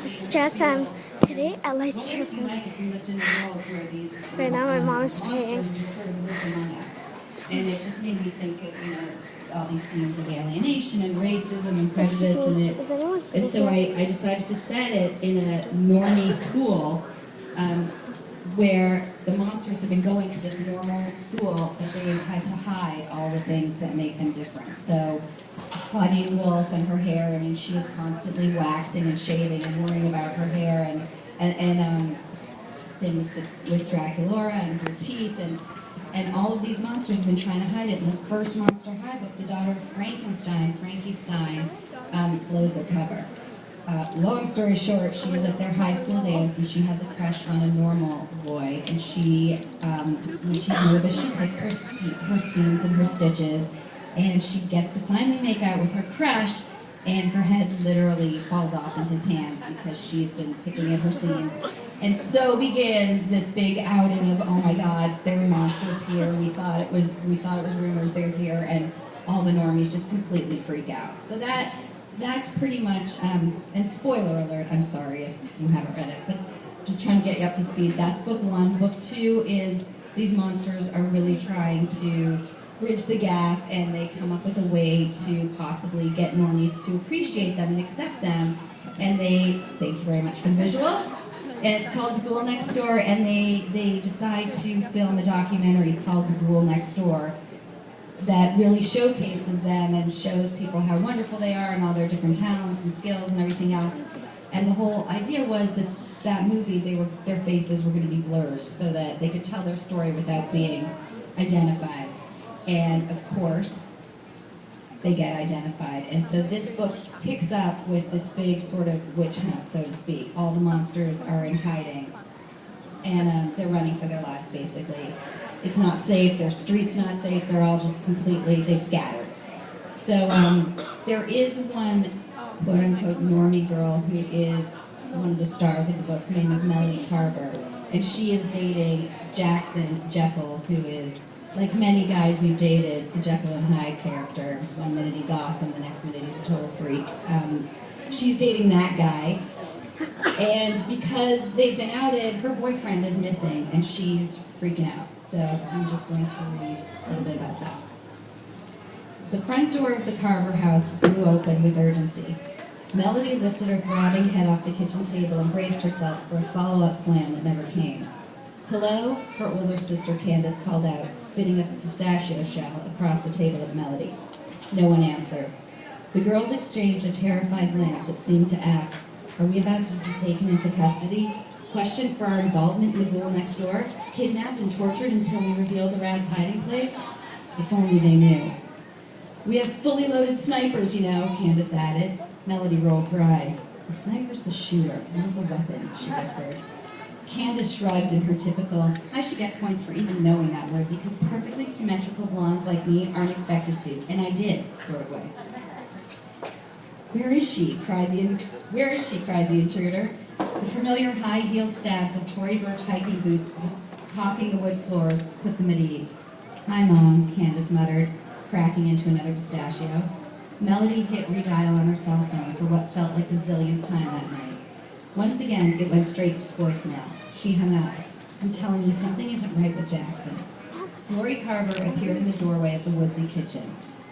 this is Jess. Today at Lacey Harrison. Right now my mom is paying. And it just made me think of, all these themes of alienation and racism and prejudice and so I decided to set it in a normie school where the monsters have been going to this normal school, but they had to hide all the things that make them different. So Claudine Wolfe and her hair, I mean, she is constantly waxing and shaving and worrying about her hair, and same with Draculaura and her teeth, and all of these monsters have been trying to hide it. In the first Monster High book, the daughter of Frankenstein, Frankie Stein, blows their cover. Long story short, she is at their high school dance and she has a crush on a normal boy, and she, when she's nervous, she picks her seams and her stitches, and she gets to finally make out with her crush, and her head literally falls off in his hands because she's been picking at her seams. And so begins this big outing of, oh my God, there were monsters here. We thought it was rumors, they're here, and all the normies just completely freak out. So that's pretty much, and spoiler alert, I'm sorry if you haven't read it, but just trying to get you up to speed. That's book one. Book two is these monsters are really trying to bridge the gap, and they come up with a way to possibly get normies to appreciate them and accept them. And they, thank you very much for the visual, and it's called The Ghoul Next Door, and they decide to film a documentary called The Ghoul Next Door that really showcases them and shows people how wonderful they are and all their different talents and skills and everything else. And the whole idea was that that movie, their faces were going to be blurred so that they could tell their story without being identified. And of course, they get identified. And so this book picks up with this big sort of witch hunt, so to speak. All the monsters are in hiding, and they're running for their lives, basically. It's not safe, their street's not safe, they're all just completely, they've scattered. So there is one quote-unquote normie girl who is one of the stars of the book. Her name is Melody Carver, and she is dating Jackson Jekyll, who is, like many guys we've dated, the Jekyll and Hyde character. One minute he's awesome, the next minute he's a total freak. She's dating that guy, and because they've been outed, her boyfriend is missing, and she's freaking out. So I'm just going to read a little bit about that. The front door of the Carver house blew open with urgency. Melody lifted her throbbing head off the kitchen table and braced herself for a follow-up slam that never came. "Hello?" her older sister Candace called out, spitting a pistachio shell across the table at Melody. No one answered. The girls exchanged a terrified glance that seemed to ask, "Are we about to be taken into custody? Questioned for our involvement in the Ghoul Next Door? Kidnapped and tortured until we reveal the rat's hiding place?" If only they knew. "We have fully loaded snipers, Candace added. Melody rolled her eyes. "The sniper's the shooter, not the weapon," she whispered. Candace shrugged in her typical, "I should get points for even knowing that word because perfectly symmetrical blondes like me aren't expected to, and I did," sort of way. Where is she?" cried the intruder. The familiar high-heeled stabs of Tory Burch hiking boots popping the wood floors put them at ease. "Hi, Mom," Candace muttered, cracking into another pistachio. Melody hit redial on her cell phone for what felt like the zillionth time that night. Once again, it went straight to voicemail. She hung up. "I'm telling you, something isn't right with Jackson." Lori Carver appeared in the doorway of the woodsy kitchen.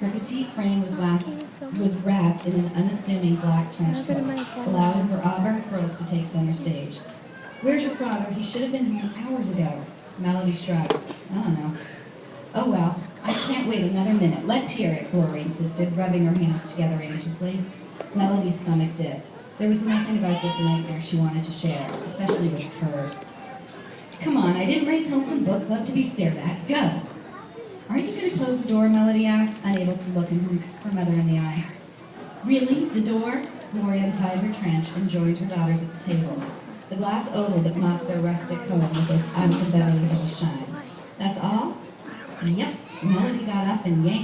Her petite frame was wrapped in an unassuming black trench coat, allowing her auburn curls to take center stage. "Where's your father? He should have been here hours ago." Melody shrugged. "I don't know." "Oh well, I can't wait another minute. Let's hear it," Lori insisted, rubbing her hands together anxiously. Melody's stomach dipped. There was nothing about this nightmare she wanted to share, especially with her. "Come on, I didn't race home from book club to be stared at. Go!" "Aren't you going to close the door?" Melody asked, unable to look her mother in the eye. "Really? The door?" Lori untied her trench and joined her daughters at the table. The glass oval that mocked their rustic home with its unforgettable shine. "That's all?" "Yep." Melody got up and yanked